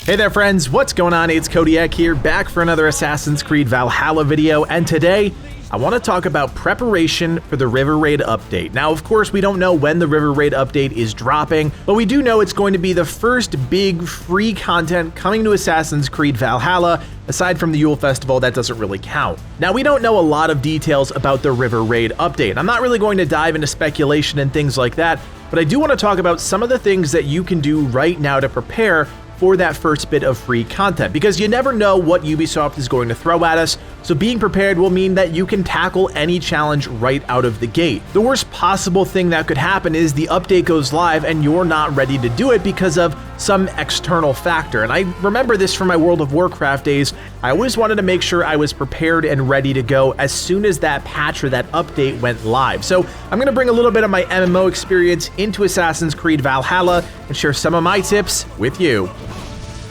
Hey there friends, what's going on? It's Codiak here, back for another Assassin's Creed Valhalla video, and today I want to talk about preparation for the River Raid update. Now, of course, we don't know when the River Raid update is dropping, but we do know it's going to be the first big free content coming to Assassin's Creed Valhalla. Aside from the Yule Festival, that doesn't really count. Now, we don't know a lot of details about the River Raid update. I'm not really going to dive into speculation and things like that, but I do want to talk about some of the things that you can do right now to prepare for that first bit of free content, because you never know what Ubisoft is going to throw at us, so being prepared will mean that you can tackle any challenge right out of the gate. The worst possible thing that could happen is the update goes live and you're not ready to do it because of some external factor, and I remember this from my World of Warcraft days. I always wanted to make sure I was prepared and ready to go as soon as that patch or that update went live. So I'm going to bring a little bit of my MMO experience into Assassin's Creed Valhalla and share some of my tips with you.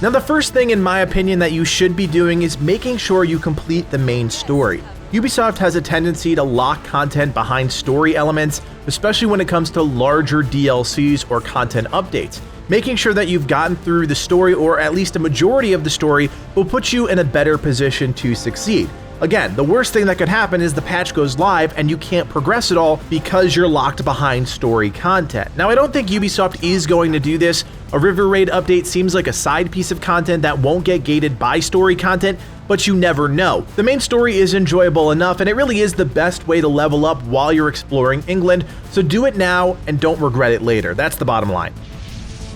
Now, the first thing in my opinion that you should be doing is making sure you complete the main story. Ubisoft has a tendency to lock content behind story elements, especially when it comes to larger DLCs or content updates. Making sure that you've gotten through the story, or at least a majority of the story, will put you in a better position to succeed. Again, the worst thing that could happen is the patch goes live and you can't progress at all because you're locked behind story content. Now, I don't think Ubisoft is going to do this. A River Raid update seems like a side piece of content that won't get gated by story content, but you never know. The main story is enjoyable enough, and it really is the best way to level up while you're exploring England, so do it now and don't regret it later. That's the bottom line.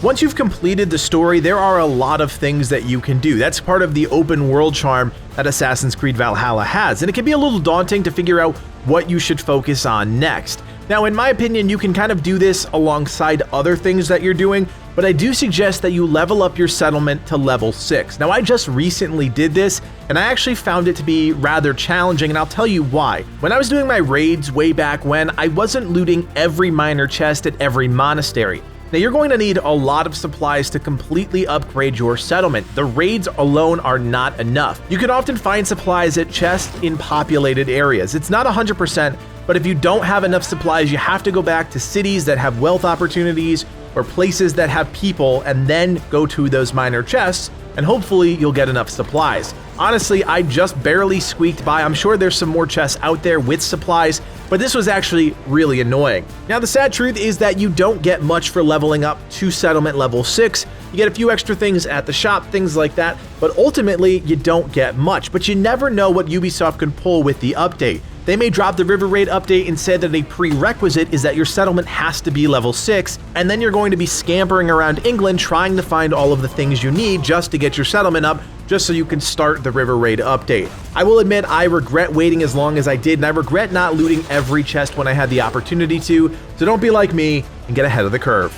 Once you've completed the story, there are a lot of things that you can do. That's part of the open world charm that Assassin's Creed Valhalla has, and it can be a little daunting to figure out what you should focus on next. Now, in my opinion, you can kind of do this alongside other things that you're doing, but I do suggest that you level up your settlement to level 6. Now, I just recently did this, and I actually found it to be rather challenging, and I'll tell you why. When I was doing my raids way back when, I wasn't looting every minor chest at every monastery. Now, you're going to need a lot of supplies to completely upgrade your settlement. The raids alone are not enough. You can often find supplies at chests in populated areas. It's not 100%, but if you don't have enough supplies, you have to go back to cities that have wealth opportunities or places that have people, and then go to those minor chests, and hopefully you'll get enough supplies. Honestly, I just barely squeaked by. I'm sure there's some more chests out there with supplies, but this was actually really annoying. Now, the sad truth is that you don't get much for leveling up to settlement level 6. You get a few extra things at the shop, things like that, but ultimately you don't get much. But you never know what Ubisoft can pull with the update. They may drop the River Raid update and say that a prerequisite is that your settlement has to be level 6, and then you're going to be scampering around England trying to find all of the things you need just to get your settlement up, just so you can start the River Raid update. I will admit I regret waiting as long as I did, and I regret not looting every chest when I had the opportunity to, so don't be like me and get ahead of the curve.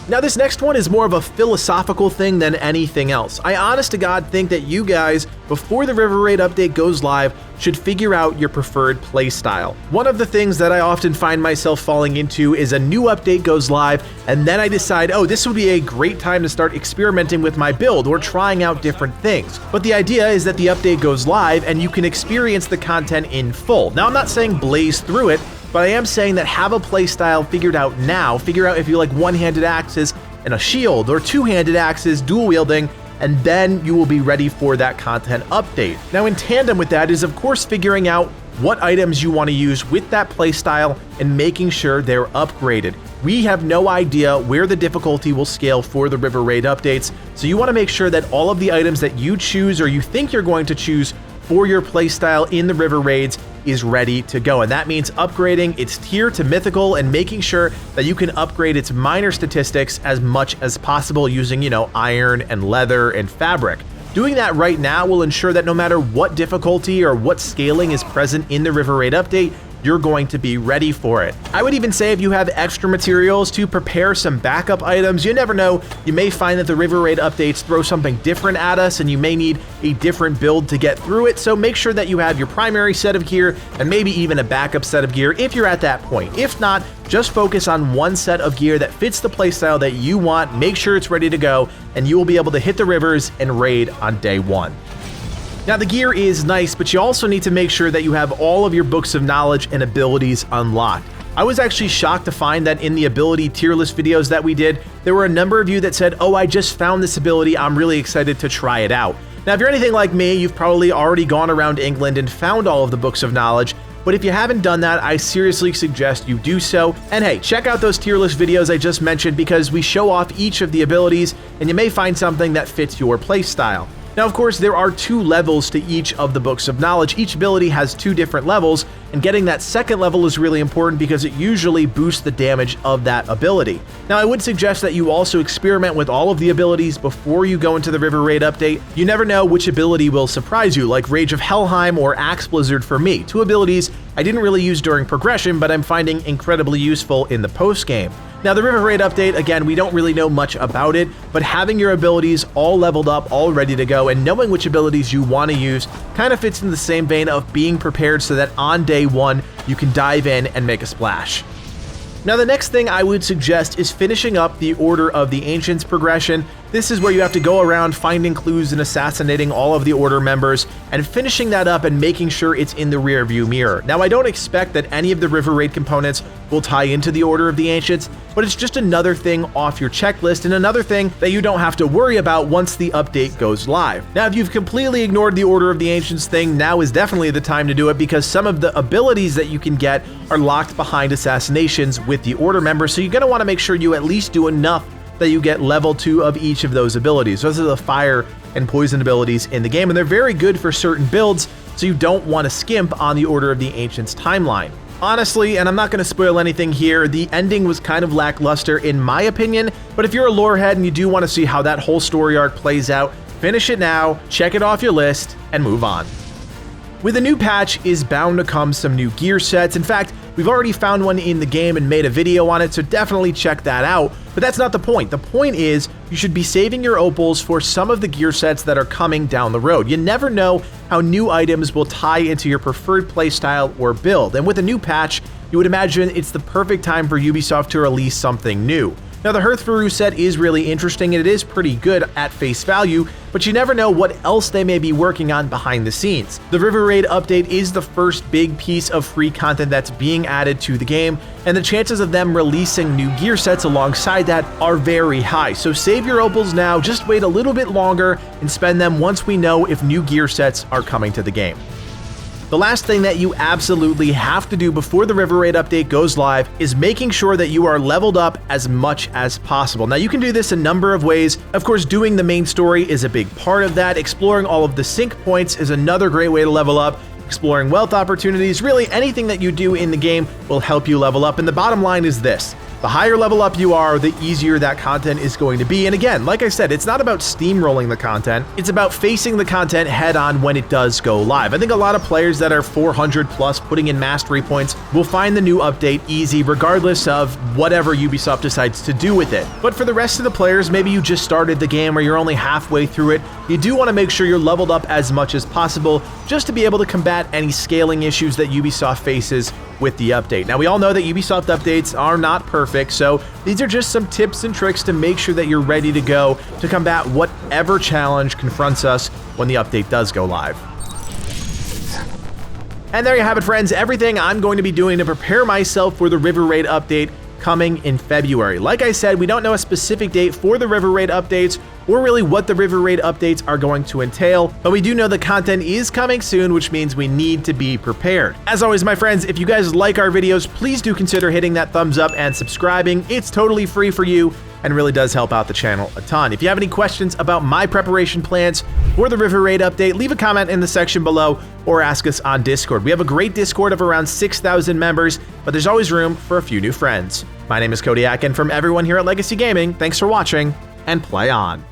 Now, this next one is more of a philosophical thing than anything else. I honest to God think that you guys, before the River Raid update goes live, should figure out your preferred playstyle. One of the things that I often find myself falling into is a new update goes live, and then I decide, oh, this would be a great time to start experimenting with my build or trying out different things. But the idea is that the update goes live and you can experience the content in full. Now, I'm not saying blaze through it, but I am saying that have a playstyle figured out now. Figure out if you like one-handed axes and a shield, or two-handed axes, dual wielding, and then you will be ready for that content update. Now, in tandem with that is, of course, figuring out what items you want to use with that playstyle and making sure they're upgraded. We have no idea where the difficulty will scale for the River Raid updates, so you want to make sure that all of the items that you choose or you think you're going to choose for your playstyle in the River Raids is ready to go, and that means upgrading its tier to mythical and making sure that you can upgrade its minor statistics as much as possible using, iron and leather and fabric. Doing that right now will ensure that no matter what difficulty or what scaling is present in the River Raid update, you're going to be ready for it. I would even say if you have extra materials to prepare some backup items, you never know, you may find that the River Raid updates throw something different at us and you may need a different build to get through it, so make sure that you have your primary set of gear and maybe even a backup set of gear if you're at that point. If not, just focus on one set of gear that fits the playstyle that you want, make sure it's ready to go, and you will be able to hit the rivers and raid on day 1. Now, the gear is nice, but you also need to make sure that you have all of your books of knowledge and abilities unlocked. I was actually shocked to find that in the ability tier list videos that we did, there were a number of you that said, "Oh, I just found this ability, I'm really excited to try it out." Now, if you're anything like me, you've probably already gone around England and found all of the books of knowledge, but if you haven't done that, I seriously suggest you do so. And hey, check out those tier list videos I just mentioned because we show off each of the abilities and you may find something that fits your playstyle. Now, of course, there are 2 levels to each of the books of knowledge. Each ability has 2 different levels, and getting that second level is really important because it usually boosts the damage of that ability. Now, I would suggest that you also experiment with all of the abilities before you go into the River Raid update. You never know which ability will surprise you, like Rage of Helheim or Axe Blizzard for me, 2 abilities I didn't really use during progression, but I'm finding incredibly useful in the post-game. Now, the River Raid update, again, we don't really know much about it, but having your abilities all leveled up, all ready to go, and knowing which abilities you want to use kind of fits in the same vein of being prepared so that on day 1, you can dive in and make a splash. Now, the next thing I would suggest is finishing up the Order of the Ancients progression. This is where you have to go around finding clues and assassinating all of the Order members and finishing that up and making sure it's in the rearview mirror. Now, I don't expect that any of the River Raid components will tie into the Order of the Ancients, but it's just another thing off your checklist and another thing that you don't have to worry about once the update goes live. Now, if you've completely ignored the Order of the Ancients thing, now is definitely the time to do it because some of the abilities that you can get are locked behind assassinations with the Order members, so you're going to want to make sure you at least do enough that you get level 2 of each of those abilities. Those are the fire and poison abilities in the game, and they're very good for certain builds, so you don't want to skimp on the Order of the Ancients timeline. Honestly, and I'm not going to spoil anything here, the ending was kind of lackluster in my opinion, but if you're a lore head and you do want to see how that whole story arc plays out, finish it now, check it off your list, and move on. With a new patch is bound to come some new gear sets. In fact, we've already found one in the game and made a video on it, so definitely check that out. But that's not the point. The point is you should be saving your opals for some of the gear sets that are coming down the road. You never know how new items will tie into your preferred playstyle or build, and with a new patch, you would imagine it's the perfect time for Ubisoft to release something new. Now, the Hearthfaru set is really interesting and it is pretty good at face value, but you never know what else they may be working on behind the scenes. The River Raid update is the first big piece of free content that's being added to the game, and the chances of them releasing new gear sets alongside that are very high. So save your opals now, just wait a little bit longer and spend them once we know if new gear sets are coming to the game. The last thing that you absolutely have to do before the River Raid update goes live is making sure that you are leveled up as much as possible. Now, you can do this a number of ways. Of course, doing the main story is a big part of that. Exploring all of the sync points is another great way to level up. Exploring wealth opportunities, really anything that you do in the game will help you level up. And the bottom line is this: the higher level up you are, the easier that content is going to be. And again, like I said, it's not about steamrolling the content, it's about facing the content head on when it does go live. I think a lot of players that are 400 plus putting in mastery points will find the new update easy regardless of whatever Ubisoft decides to do with it. But for the rest of the players, maybe you just started the game or you're only halfway through it, you do want to make sure you're leveled up as much as possible just to be able to combat any scaling issues that Ubisoft faces with the update. Now, we all know that Ubisoft updates are not perfect, so these are just some tips and tricks to make sure that you're ready to go to combat whatever challenge confronts us when the update does go live. And there you have it, friends, everything I'm going to be doing to prepare myself for the River Raid update coming in February. Like I said, we don't know a specific date for the River Raid updates or really what the River Raid updates are going to entail, but we do know the content is coming soon, which means we need to be prepared. As always, my friends, if you guys like our videos, please do consider hitting that thumbs up and subscribing. It's totally free for you and really does help out the channel a ton. If you have any questions about my preparation plans for the River Raid update, leave a comment in the section below or ask us on Discord. We have a great Discord of around 6,000 members, but there's always room for a few new friends. My name is Codiak, and from everyone here at Legacy Gaming, thanks for watching and play on.